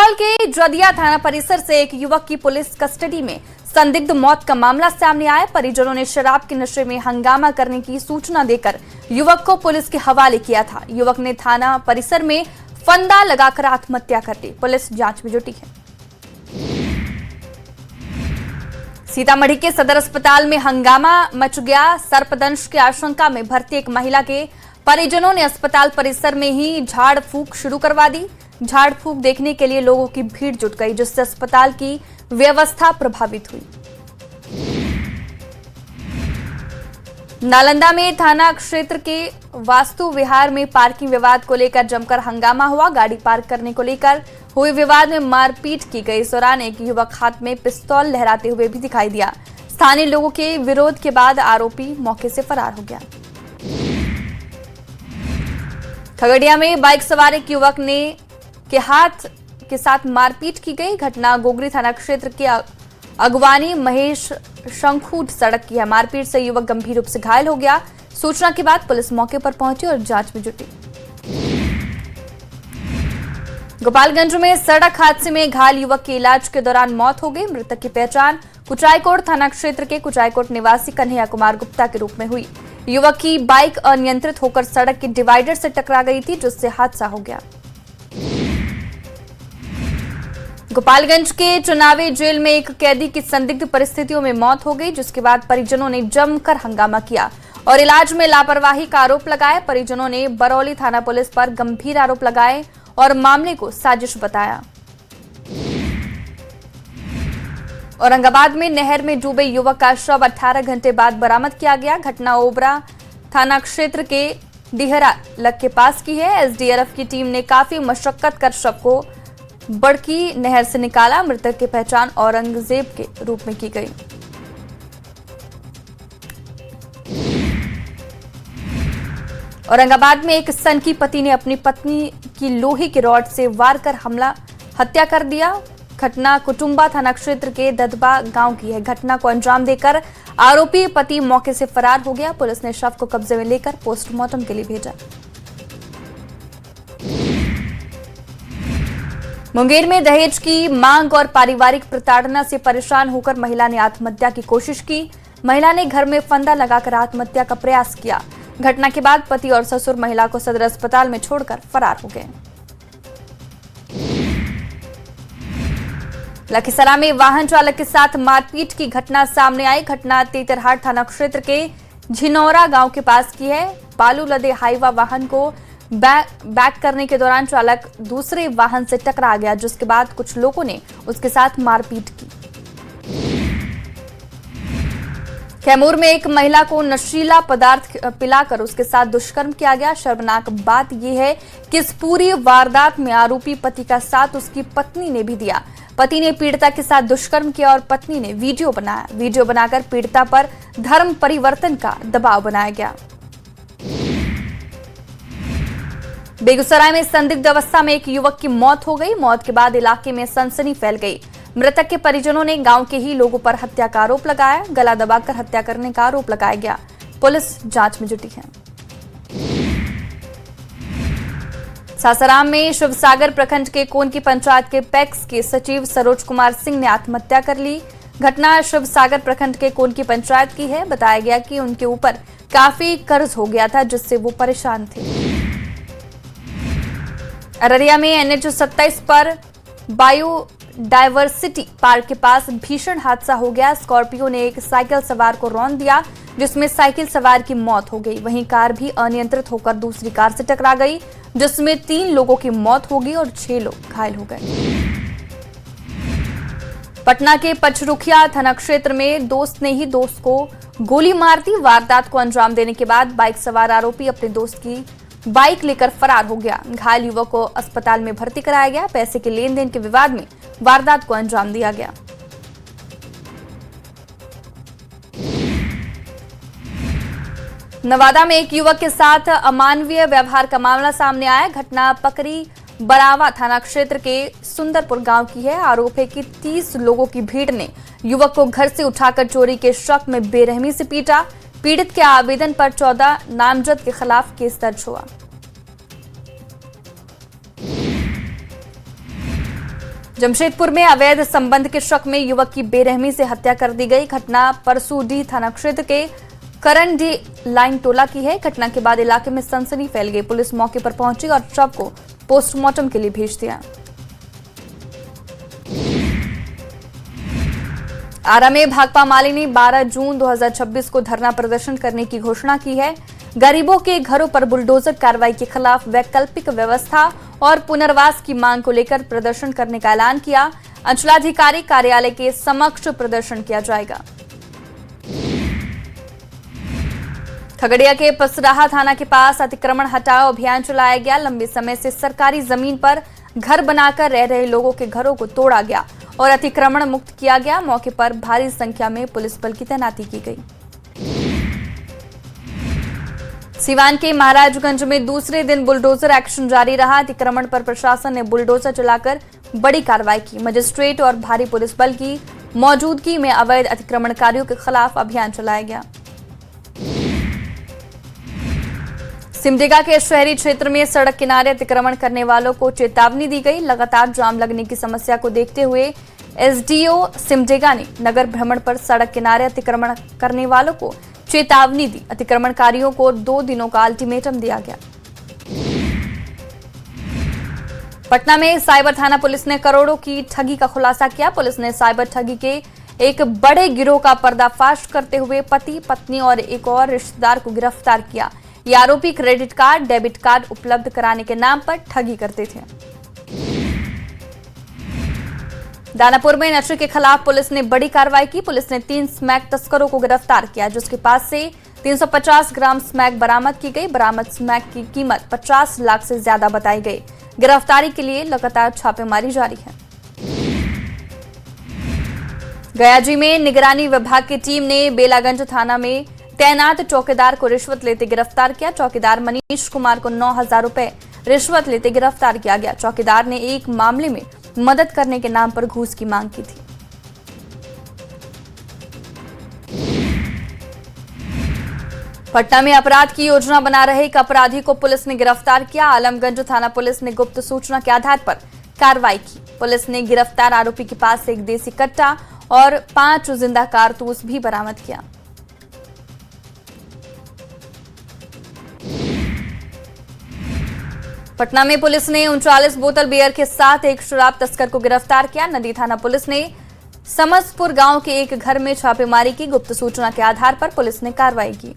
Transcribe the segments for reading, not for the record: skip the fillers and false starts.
सुपौल के जदिया थाना परिसर से एक युवक की पुलिस कस्टडी में संदिग्ध मौत का मामला सामने आया। परिजनों ने शराब के नशे में हंगामा करने की सूचना देकर युवक को पुलिस के हवाले किया था। युवक ने थाना परिसर में फंदा लगाकर आत्महत्या कर ली। पुलिस जांच में जुटी है। सीतामढ़ी के सदर अस्पताल में हंगामा मच गया। सर्पदंश की आशंका में भर्ती एक महिला के परिजनों ने अस्पताल परिसर में ही झाड़ फूंक शुरू करवा दी। झाड़ फूंक देखने के लिए लोगों की भीड़ जुट गई, जिससे अस्पताल की व्यवस्था प्रभावित हुई। नालंदा में थाना क्षेत्र के वास्तु विहार में पार्किंग विवाद को लेकर जमकर हंगामा हुआ। गाड़ी पार्क करने को लेकर हुए विवाद में मारपीट की गई। इस दौरान एक युवक हाथ में पिस्तौल लहराते हुए भी दिखाई दिया। स्थानीय लोगों के विरोध के बाद आरोपी मौके से फरार हो गया। खगड़िया में बाइक सवार एक युवक के हाथ के साथ मारपीट की गई। घटना गोगरी थाना क्षेत्र के अगवानी महेश शंखूट सड़क की है। मारपीट से युवक गंभीर रूप से घायल हो गया। सूचना के बाद पुलिस मौके पर पहुंची और जांच में जुटी। गोपालगंज में सड़क हादसे में घायल युवक की इलाज के दौरान मौत हो गई। मृतक की पहचान कुचायकोट थाना क्षेत्र के कुचायकोट निवासी कन्हैया कुमार गुप्ता के रूप में हुई। युवक की बाइक अनियंत्रित होकर सड़क के डिवाइडर से टकरा गई थी, जिससे हादसा हो गया। गोपालगंज के चुनावी जेल में एक कैदी की संदिग्ध परिस्थितियों में मौत हो गई, जिसके बाद परिजनों ने जमकर हंगामा किया और इलाज में लापरवाही का आरोप लगाया। परिजनों ने बरौली थाना पुलिस पर गंभीर आरोप लगाए और मामले को साजिश बताया। औरंगाबाद में नहर में डूबे युवक का शव 18 घंटे बाद बरामद किया गया। घटना ओबरा थाना क्षेत्र के डिहरा लग के पास की है। एसडीआरएफ की टीम ने काफी मशक्कत कर शव को बड़की नहर से निकाला। मृतक की पहचान औरंगजेब के रूप में की गई। औरंगाबाद में एक सनकी पति ने अपनी पत्नी की लोहे के रॉड से वार कर हत्या कर दिया। घटना कुटुंबा थाना क्षेत्र के ददबा गांव की है। घटना को अंजाम देकर आरोपी पति मौके से फरार हो गया। पुलिस ने शव को कब्जे में लेकर पोस्टमार्टम के लिए भेजा। मुंगेर में दहेज की मांग और पारिवारिक प्रताड़ना से परेशान होकर महिला ने आत्महत्या की कोशिश की। महिला ने घर में फंदा लगाकर आत्महत्या का प्रयास किया। घटना के बाद पति और ससुर महिला को सदर अस्पताल में छोड़कर फरार हो गए। लखीसराय में वाहन चालक के साथ मारपीट की घटना सामने आई। घटना तेतरहाट थाना क्षेत्र के झिनौरा गांव के पास की है। बालू लदे हाईवा वाहन को बैक करने के दौरान चालक दूसरे वाहन से टकरा गया, जिसके बाद कुछ लोगों ने उसके साथ मारपीट की। कैमूर में एक महिला को नशीला पदार्थ पिलाकर उसके साथ दुष्कर्म किया गया। शर्मनाक बात यह है कि इस पूरी वारदात में आरोपी पति का साथ उसकी पत्नी ने भी दिया। पति ने पीड़िता के साथ दुष्कर्म किया और पत्नी ने वीडियो बनाया। वीडियो बनाकर पीड़िता पर धर्म परिवर्तन का दबाव बनाया गया। बेगूसराय में संदिग्ध अवस्था में एक युवक की मौत हो गई। मौत के बाद इलाके में सनसनी फैल गई। मृतक के परिजनों ने गांव के ही लोगों पर हत्या का आरोप लगाया। गला दबाकर हत्या करने का आरोप लगाया गया। पुलिस जांच में जुटी है। सासाराम में शिवसागर प्रखंड के कोनकी पंचायत के पैक्स के सचिव सरोज कुमार सिंह ने आत्महत्या कर ली। घटना शिवसागर प्रखंड के कोनकी पंचायत की है। बताया गया कि उनके ऊपर काफी कर्ज हो गया था, जिससे वो परेशान थे। अररिया में NH-27 पर बायोडायवर्सिटी पार्क के पास भीषण हादसा हो गया। स्कॉर्पियो ने एक साइकिल सवार को रौंद दिया, जिसमें साइकिल सवार की मौत हो गई। वहीं कार भी अनियंत्रित होकर दूसरी कार से टकरा गई, जिसमें 3 लोगों की मौत हो गई और 6 लोग घायल हो गए। पटना के पचरुखिया थाना क्षेत्र में दोस्त ने ही दोस्त को गोली मार दी। वारदात को अंजाम देने के बाद बाइक सवार आरोपी अपने दोस्त की बाइक लेकर फरार हो गया। घायल युवक को अस्पताल में भर्ती कराया गया। पैसे के लेन देन के विवाद में वारदात को अंजाम दिया गया। नवादा में एक युवक के साथ अमानवीय व्यवहार का मामला सामने आया। घटना पकरी बरावा थाना क्षेत्र के सुंदरपुर गांव की है। आरोप है कि 30 लोगों की भीड़ ने युवक को घर से उठाकर चोरी के शक में बेरहमी से पीटा। पीड़ित के आवेदन पर 14 नामजद के खिलाफ केस दर्ज हुआ। जमशेदपुर में अवैध संबंध के शक में युवक की बेरहमी से हत्या कर दी गई। घटना परसूडीह थाना क्षेत्र के करंडी लाइन टोला की है। घटना के बाद इलाके में सनसनी फैल गई। पुलिस मौके पर पहुंची और शव को पोस्टमार्टम के लिए भेज दिया। आरा में भाकपा माले ने 12 जून 2026 को धरना प्रदर्शन करने की घोषणा की है। गरीबों के घरों पर बुलडोजर कार्रवाई के खिलाफ वैकल्पिक व्यवस्था और पुनर्वास की मांग को लेकर प्रदर्शन करने का ऐलान किया। अंचलाधिकारी कार्यालय के समक्ष प्रदर्शन किया जाएगा। खगड़िया के पसराहा थाना के पास अतिक्रमण हटाओ अभियान चलाया गया। लंबे समय से सरकारी जमीन पर घर बनाकर रह रहे लोगों के घरों को तोड़ा गया और अतिक्रमण मुक्त किया गया। मौके पर भारी संख्या में पुलिस बल की तैनाती की गई। सिवान के महाराजगंज में दूसरे दिन बुलडोजर एक्शन जारी रहा। अतिक्रमण पर प्रशासन ने बुलडोजर चलाकर बड़ी कार्रवाई की। मजिस्ट्रेट और भारी पुलिस बल की मौजूदगी में अवैध अतिक्रमणकारियों के खिलाफ अभियान चलाया गया। सिमडेगा के शहरी क्षेत्र में सड़क किनारे अतिक्रमण करने वालों को चेतावनी दी गई। लगातार जाम लगने की समस्या को देखते हुए एसडीओ सिमडेगा ने नगर भ्रमण पर सड़क किनारे अतिक्रमण करने वालों को चेतावनी दी। अतिक्रमणकारियों को 2 दिनों का अल्टीमेटम दिया गया। पटना में साइबर थाना पुलिस ने करोड़ों की ठगी का खुलासा किया। पुलिस ने साइबर ठगी के एक बड़े गिरोह का पर्दाफाश करते हुए पति, पत्नी और एक और रिश्तेदार को गिरफ्तार किया। ये आरोपी क्रेडिट कार्ड, डेबिट कार्ड उपलब्ध कराने के नाम पर ठगी करते थे। दानापुर में नशे के खिलाफ पुलिस ने बड़ी कार्रवाई की। पुलिस ने 3 स्मैक तस्करों को गिरफ्तार किया, जिसके पास से 350 ग्राम स्मैक बरामद की गई। बरामद स्मैक की कीमत 50 लाख से ज्यादा बताई गई। गिरफ्तारी के लिए लगातार छापेमारी जारी है। गयाजी में निगरानी विभाग की टीम ने बेलागंज थाना में तैनात चौकीदार को रिश्वत लेते गिरफ्तार किया। चौकीदार मनीष कुमार को 9,000 रुपए रिश्वत लेते गिरफ्तार किया गया। चौकीदार ने एक मामले में मदद करने के नाम पर घूस की मांग की थी। पटना में अपराध की योजना बना रहे एक अपराधी को पुलिस ने गिरफ्तार किया। आलमगंज थाना पुलिस ने गुप्त सूचना के आधार पर कार्रवाई की। पुलिस ने गिरफ्तार आरोपी के पास से एक देसी कट्टा और 5 जिंदा कारतूस भी बरामद किया। पटना में पुलिस ने 39 बोतल बियर के साथ एक शराब तस्कर को गिरफ्तार किया। नदी थाना पुलिस ने समसपुर गांव के एक घर में छापेमारी की। गुप्त सूचना के आधार पर पुलिस ने कार्रवाई की।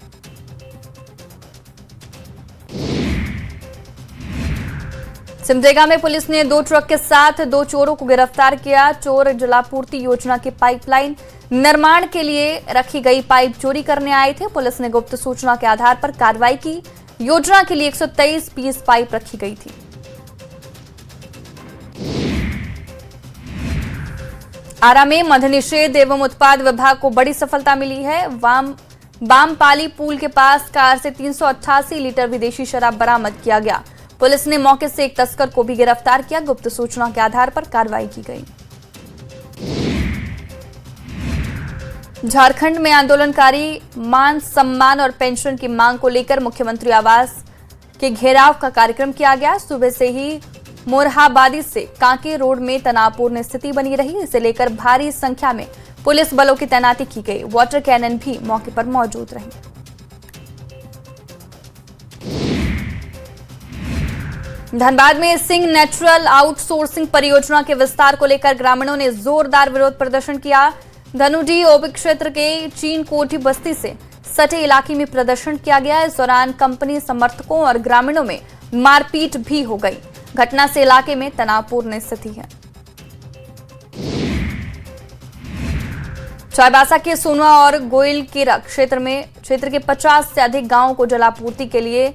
सिमडेगा में पुलिस ने 2 ट्रक के साथ 2 चोरों को गिरफ्तार किया। चोर जलापूर्ति योजना के पाइपलाइन निर्माण के लिए रखी गई पाइप चोरी करने आए थे। पुलिस ने गुप्त सूचना के आधार पर कार्रवाई की। योजना के लिए 123 पीस पाइप रखी गई थी। आरा में मद्य निषेध एवं उत्पाद विभाग को बड़ी सफलता मिली है। बामपाली पुल के पास कार से 388 लीटर विदेशी शराब बरामद किया गया। पुलिस ने मौके से एक तस्कर को भी गिरफ्तार किया। गुप्त सूचना के आधार पर कार्रवाई की गई। झारखंड में आंदोलनकारी मान सम्मान और पेंशन की मांग को लेकर मुख्यमंत्री आवास के घेराव का कार्यक्रम किया गया। सुबह से ही मोरहाबादी से कांके रोड में तनावपूर्ण स्थिति बनी रही। इसे लेकर भारी संख्या में पुलिस बलों की तैनाती की गई। वाटर कैनन भी मौके पर मौजूद रहे। धनबाद में सिंह नेचुरल आउटसोर्सिंग परियोजना के विस्तार को लेकर ग्रामीणों ने जोरदार विरोध प्रदर्शन किया। धनुडी ओबी क्षेत्र के चीन कोठी बस्ती से सटे इलाके में प्रदर्शन किया गया। इस दौरान कंपनी समर्थकों और ग्रामीणों में मारपीट भी हो गई। घटना से इलाके में तनावपूर्ण स्थिति है। चाईबासा के सोनवा और गोइलकेरा क्षेत्र के 50 से अधिक गांवों को जलापूर्ति के लिए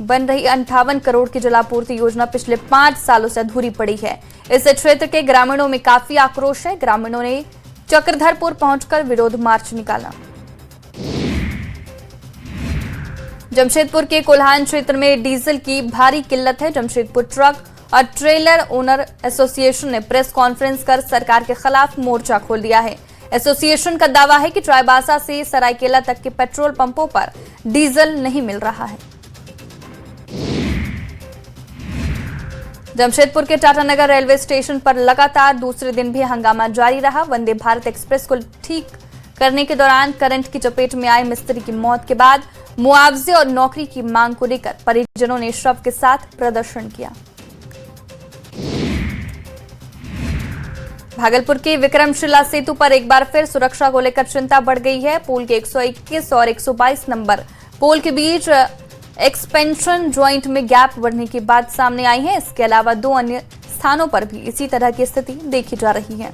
बन रही 58 करोड़ की जलापूर्ति योजना पिछले 5 सालों से अधूरी पड़ी है। इस क्षेत्र के ग्रामीणों में काफी आक्रोश है। ग्रामीणों ने चक्रधरपुर पहुंचकर विरोध मार्च निकाला। जमशेदपुर के कोल्हान क्षेत्र में डीजल की भारी किल्लत है। जमशेदपुर ट्रक और ट्रेलर ओनर एसोसिएशन ने प्रेस कॉन्फ्रेंस कर सरकार के खिलाफ मोर्चा खोल दिया है। एसोसिएशन का दावा है कि चाईबासा से सरायकेला तक के पेट्रोल पंपों पर डीजल नहीं मिल रहा है। जमशेदपुर के टाटानगर रेलवे स्टेशन पर लगातार दूसरे दिन भी हंगामा जारी रहा। वंदे भारत एक्सप्रेस को ठीक करने के दौरान करंट की चपेट में आए मिस्त्री की मौत के बाद मुआवजे और नौकरी की मांग को लेकर परिजनों ने शव के साथ प्रदर्शन किया। भागलपुर के विक्रमशिला सेतु पर एक बार फिर सुरक्षा को लेकर चिंता बढ़ गई है। पुल के 121 और 122 नंबर पोल के बीच एक्सपेंशन ज्वाइंट में गैप बढ़ने की बात सामने आई है। इसके अलावा 2 अन्य स्थानों पर भी इसी तरह की स्थिति देखी जा रही है।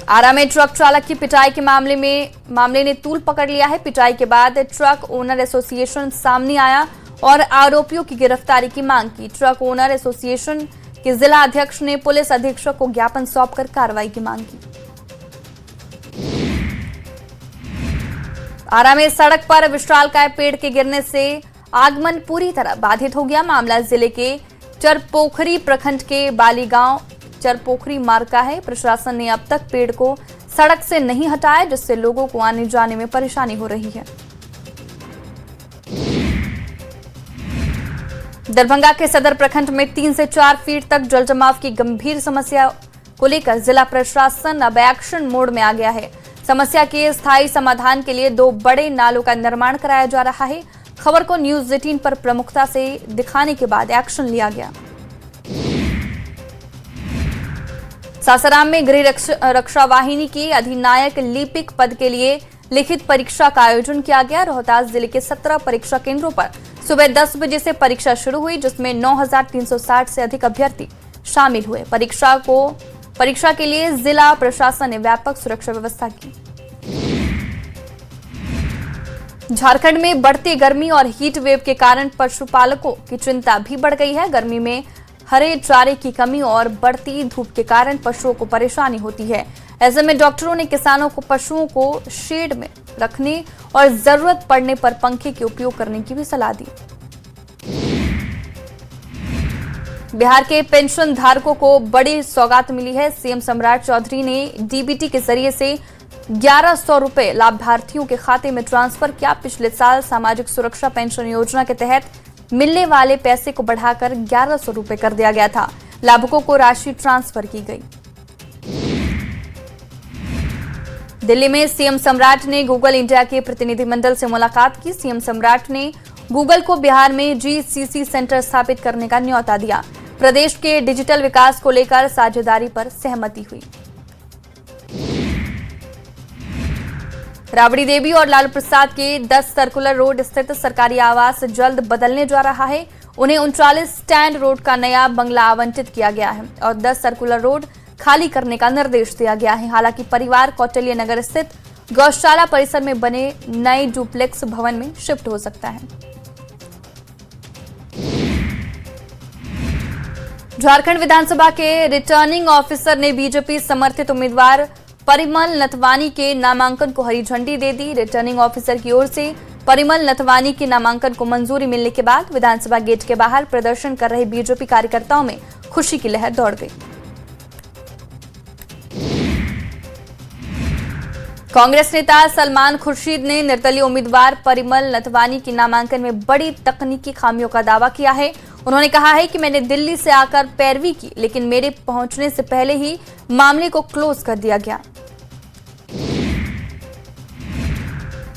आरा में ट्रक चालक की पिटाई के मामले ने तूल पकड़ लिया है। पिटाई के बाद ट्रक ओनर एसोसिएशन सामने आया और आरोपियों की गिरफ्तारी की मांग की। ट्रक ओनर एसोसिएशन के जिला अध्यक्ष ने पुलिस अधीक्षक को ज्ञापन सौंपकर कार्रवाई की मांग की। आरा में सड़क पर विशालकाय पेड़ के गिरने से आगमन पूरी तरह बाधित हो गया। मामला जिले के चरपोखरी प्रखंड के बाली गांव चरपोखरी मार्ग का है। प्रशासन ने अब तक पेड़ को सड़क से नहीं हटाया, जिससे लोगों को आने जाने में परेशानी हो रही है। दरभंगा के सदर प्रखंड में 3 से 4 फीट तक जलजमाव की गंभीर समस्या को लेकर जिला प्रशासन अब एक्शन मोड में आ गया है। समस्या के स्थायी समाधान के लिए 2 बड़े नालों का निर्माण कराया जा रहा है। खबर को न्यूज 18 पर प्रमुखता से दिखाने के बाद एक्शन लिया गया। सासाराम में गृह रक्षा वाहिनी के अधिनायक लिपिक पद के लिए लिखित परीक्षा का आयोजन किया गया। रोहतास जिले के 17 परीक्षा केंद्रों पर सुबह 10 बजे से परीक्षा शुरू हुई, जिसमें 9,360 से अधिक अभ्यर्थी शामिल हुए। परीक्षा के लिए जिला प्रशासन ने व्यापक सुरक्षा व्यवस्था की। झारखंड में बढ़ती गर्मी और हीट वेव के कारण पशुपालकों की चिंता भी बढ़ गई है। गर्मी में हरे चारे की कमी और बढ़ती धूप के कारण पशुओं को परेशानी होती है। ऐसे में डॉक्टरों ने किसानों को पशुओं को शेड में रखने और जरूरत पड़ने पर पंखे के उपयोग करने की भी सलाह दी। बिहार के पेंशन धारकों को बड़ी सौगात मिली है। सीएम सम्राट चौधरी ने डीबीटी के जरिए से 1100 रुपए लाभार्थियों के खाते में ट्रांसफर किया। पिछले साल सामाजिक सुरक्षा पेंशन योजना के तहत मिलने वाले पैसे को बढ़ाकर 1100 रुपए कर दिया गया था। लाभुकों को राशि ट्रांसफर की गई। दिल्ली में सीएम सम्राट ने गूगल इंडिया के प्रतिनिधिमंडल से मुलाकात की। सीएम सम्राट ने गूगल को बिहार में जीसीसी सेंटर स्थापित करने का न्योता दिया। प्रदेश के डिजिटल विकास को लेकर साझेदारी पर सहमति हुई। राबड़ी देवी और लालू प्रसाद के 10 सर्कुलर रोड स्थित सरकारी आवास जल्द बदलने जा रहा है। उन्हें 39 स्टैंड रोड का नया बंगला आवंटित किया गया है और 10 सर्कुलर रोड खाली करने का निर्देश दिया गया है। हालांकि परिवार कौटिल्य नगर स्थित गौशाला परिसर में बने नए डुप्लेक्स भवन में शिफ्ट हो सकता है। झारखंड विधानसभा के रिटर्निंग ऑफिसर ने बीजेपी समर्थित उम्मीदवार परिमल नथवानी के नामांकन को हरी झंडी दे दी। रिटर्निंग ऑफिसर की ओर से परिमल नथवानी के नामांकन को मंजूरी मिलने के बाद विधानसभा गेट के बाहर प्रदर्शन कर रहे बीजेपी कार्यकर्ताओं में खुशी की लहर दौड़ गई। कांग्रेस नेता सलमान खुर्शीद ने निर्दलीय उम्मीदवार परिमल नथवानी की नामांकन में बड़ी तकनीकी खामियों का दावा किया है। उन्होंने कहा है कि मैंने दिल्ली से आकर पैरवी की, लेकिन मेरे पहुंचने से पहले ही मामले को क्लोज कर दिया गया।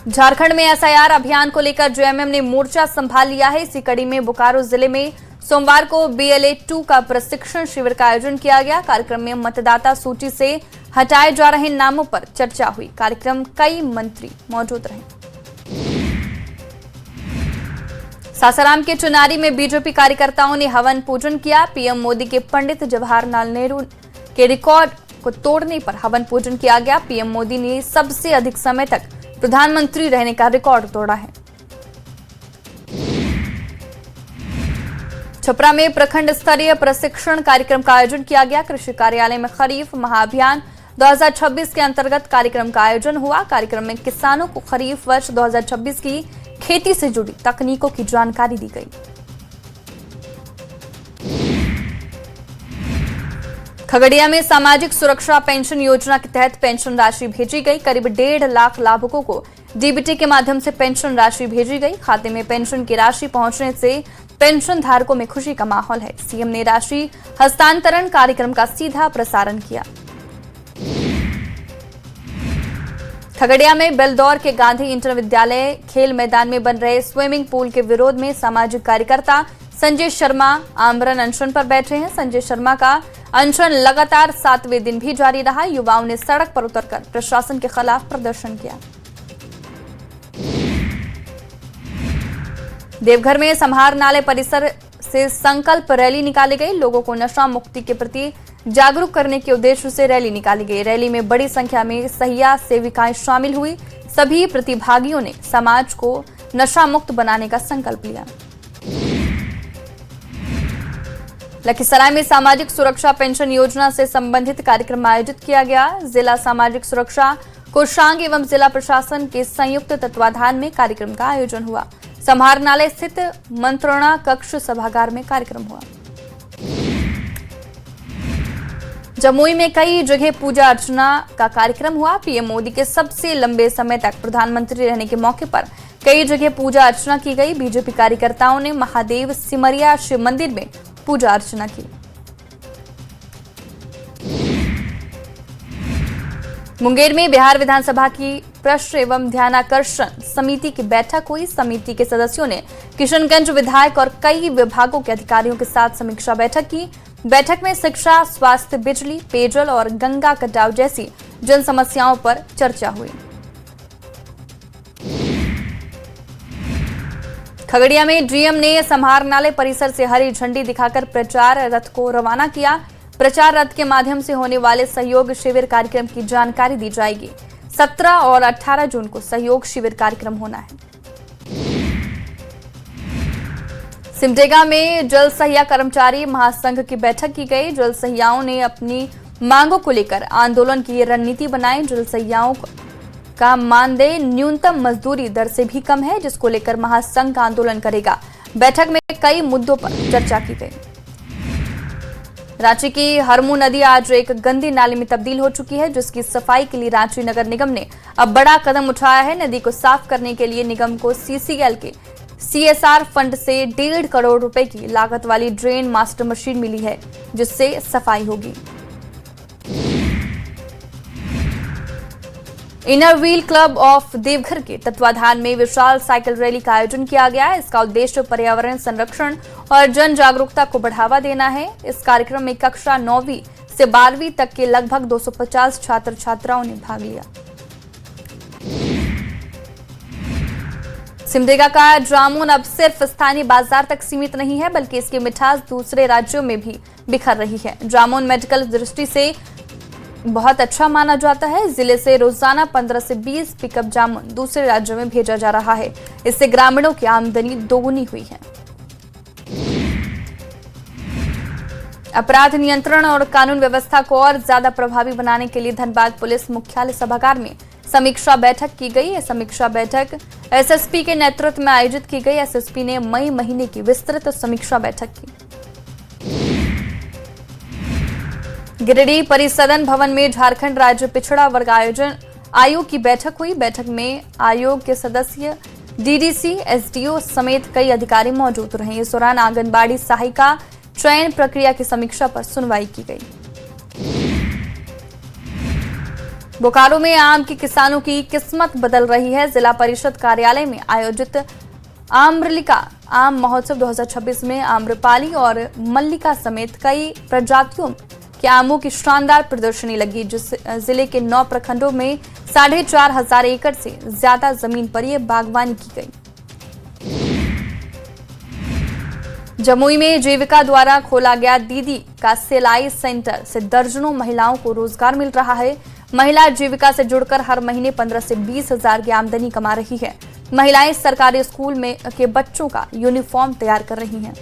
झारखंड में एसआईआर अभियान को लेकर जेएमएम ने मोर्चा संभाल लिया है। इसी कड़ी में बोकारो जिले में सोमवार को BLA 2 का प्रशिक्षण शिविर का आयोजन किया गया। कार्यक्रम में मतदाता सूची से हटाए जा रहे नामों पर चर्चा हुई। कार्यक्रम कई मंत्री मौजूद रहे। सासाराम के चुनारी में बीजेपी कार्यकर्ताओं ने हवन पूजन किया। पीएम मोदी के पंडित जवाहरलाल नेहरू के रिकॉर्ड को तोड़ने पर हवन पूजन किया गया। पीएम मोदी ने सबसे अधिक समय तक प्रधानमंत्री रहने का रिकॉर्ड तोड़ा है। छपरा में प्रखंड स्तरीय प्रशिक्षण कार्यक्रम का आयोजन किया गया। कृषि कार्यालय में खरीफ महाअभियान 2026 के अंतर्गत कार्यक्रम का आयोजन हुआ। कार्यक्रम में किसानों को खरीफ वर्ष 2026 की खेती से जुड़ी तकनीकों की जानकारी दी गई। खगड़िया में सामाजिक सुरक्षा पेंशन योजना के तहत पेंशन राशि भेजी गई। करीब 1.5 लाख लाभुकों को डीबीटी के माध्यम से पेंशन राशि भेजी गई। खाते में पेंशन की राशि पहुंचने से पेंशन धारकों में खुशी का माहौल है। सीएम ने राशि हस्तांतरण कार्यक्रम का सीधा प्रसारण किया। खगड़िया में बेलदौर के गांधी इंटर विद्यालय खेल मैदान में बन रहे स्विमिंग पूल के विरोध में सामाजिक कार्यकर्ता संजय शर्मा आमरण अनशन पर बैठे हैं। संजय शर्मा का अनशन लगातार 7वें दिन भी जारी रहा। युवाओं ने सड़क पर उतरकर प्रशासन के खिलाफ प्रदर्शन किया। देवघर में समाहरणालय परिसर से संकल्प रैली निकाली गई। लोगों को नशा मुक्ति के प्रति जागरूक करने के उद्देश्य से रैली निकाली गई। रैली में बड़ी संख्या में सहिया सेविकाएं शामिल हुई। सभी प्रतिभागियों ने समाज को नशा मुक्त बनाने का संकल्प लिया। लखीसराय में सामाजिक सुरक्षा पेंशन योजना से संबंधित कार्यक्रम आयोजित किया गया। जिला सामाजिक सुरक्षा कोषांग एवं जिला प्रशासन के संयुक्त तत्वाधान में कार्यक्रम का आयोजन हुआ। समाहरणालय स्थित मंत्रणा कक्ष सभागार में कार्यक्रम हुआ। जमुई में कई जगह पूजा अर्चना का कार्यक्रम हुआ। पीएम मोदी के सबसे लंबे समय तक प्रधानमंत्री रहने के मौके पर कई जगह पूजा अर्चना की गई। बीजेपी कार्यकर्ताओं ने महादेव सिमरिया शिव मंदिर में पूजा अर्चना की। मुंगेर में बिहार विधानसभा की प्रश्न एवं ध्यानाकर्षण समिति की बैठक हुई। समिति के सदस्यों ने किशनगंज विधायक और कई विभागों के अधिकारियों के साथ समीक्षा बैठक की। बैठक में शिक्षा, स्वास्थ्य, बिजली, पेयजल और गंगा कटाव जैसी जन समस्याओं पर चर्चा हुई। खगड़िया में डीएम ने समाहरणालय परिसर से हरी झंडी दिखाकर प्रचार रथ को रवाना किया। प्रचार रथ के माध्यम से होने वाले सहयोग शिविर कार्यक्रम की जानकारी दी जाएगी। 17 और 18 जून को सहयोग शिविर कार्यक्रम होना है। सिमडेगा में जल सहिया कर्मचारी महासंघ की बैठक की गई। जल सहियाओं ने अपनी मांगों को लेकर आंदोलन की रणनीति बनाई। जल सहियाओं का मानदेय न्यूनतम मजदूरी दर से भी कम है, जिसको लेकर महासंघ आंदोलन करेगा। बैठक में कई मुद्दों पर चर्चा की गई। रांची की हरमू नदी आज एक गंदी नाली में तब्दील हो चुकी है, जिसकी सफाई के लिए रांची नगर निगम ने अब बड़ा कदम उठाया है। नदी को साफ करने के लिए निगम को सीसीएल के सीएसआर फंड से 1.5 करोड़ रुपए की लागत वाली ड्रेन मास्टर मशीन मिली है, जिससे सफाई होगी। Inner wheel club of Deoghar के तत्वाधान में विशाल साइकिल रैली का आयोजन किया गया है। इसका उद्देश्य पर्यावरण संरक्षण और जन जागरूकता को बढ़ावा देना है। इस कार्यक्रम में कक्षा 9वीं से 12वीं तक के लगभग 250 छात्र छात्राओं ने भाग लिया। सिमडेगा का जामुन अब सिर्फ स्थानीय बाजार तक सीमित नहीं है, बल्कि इसकी मिठास दूसरे राज्यों में भी बिखर रही है। जामुन मेडिकल दृष्टि से बहुत अच्छा माना जाता है। जिले से रोजाना 15 से 20 पिकअप जामुन दूसरे राज्यों में भेजा जा रहा है। इससे ग्रामीणों की आमदनी दोगुनी हुई है। अपराध नियंत्रण और कानून व्यवस्था को और ज्यादा प्रभावी बनाने के लिए धनबाद पुलिस मुख्यालय सभागार में समीक्षा बैठक की गई। यह समीक्षा बैठक एसएसपी के नेतृत्व में आयोजित की गई। एसएसपी ने मई महीने की विस्तृत समीक्षा बैठक की। गिरिडीह परिसदन भवन में झारखंड राज्य पिछड़ा वर्ग आयोग की बैठक हुई। बैठक में आयोग के सदस्य, डीडीसी, एसडीओ समेत कई अधिकारी मौजूद रहे। इस दौरान आंगनबाड़ी सहायिका चयन प्रक्रिया की समीक्षा पर सुनवाई की गई। बोकारो में आम के किसानों की किस्मत बदल रही है। जिला परिषद कार्यालय में आयोजित आम्रलिका आम महोत्सव 2026 में आम्रपाली और मल्लिका समेत कई प्रजातियों के आमों की शानदार प्रदर्शनी लगी। जिस जिले के 9 प्रखंडों में 4,500 एकड़ से ज्यादा जमीन पर यह बागवानी की गई। जमुई में जीविका द्वारा खोला गया दीदी का सिलाई सेंटर से दर्जनों महिलाओं को रोजगार मिल रहा है। महिला जीविका से जुड़कर हर महीने 15 से 20 हजार की आमदनी कमा रही है। महिलाएं सरकारी स्कूल में के बच्चों का यूनिफॉर्म तैयार कर रही हैं।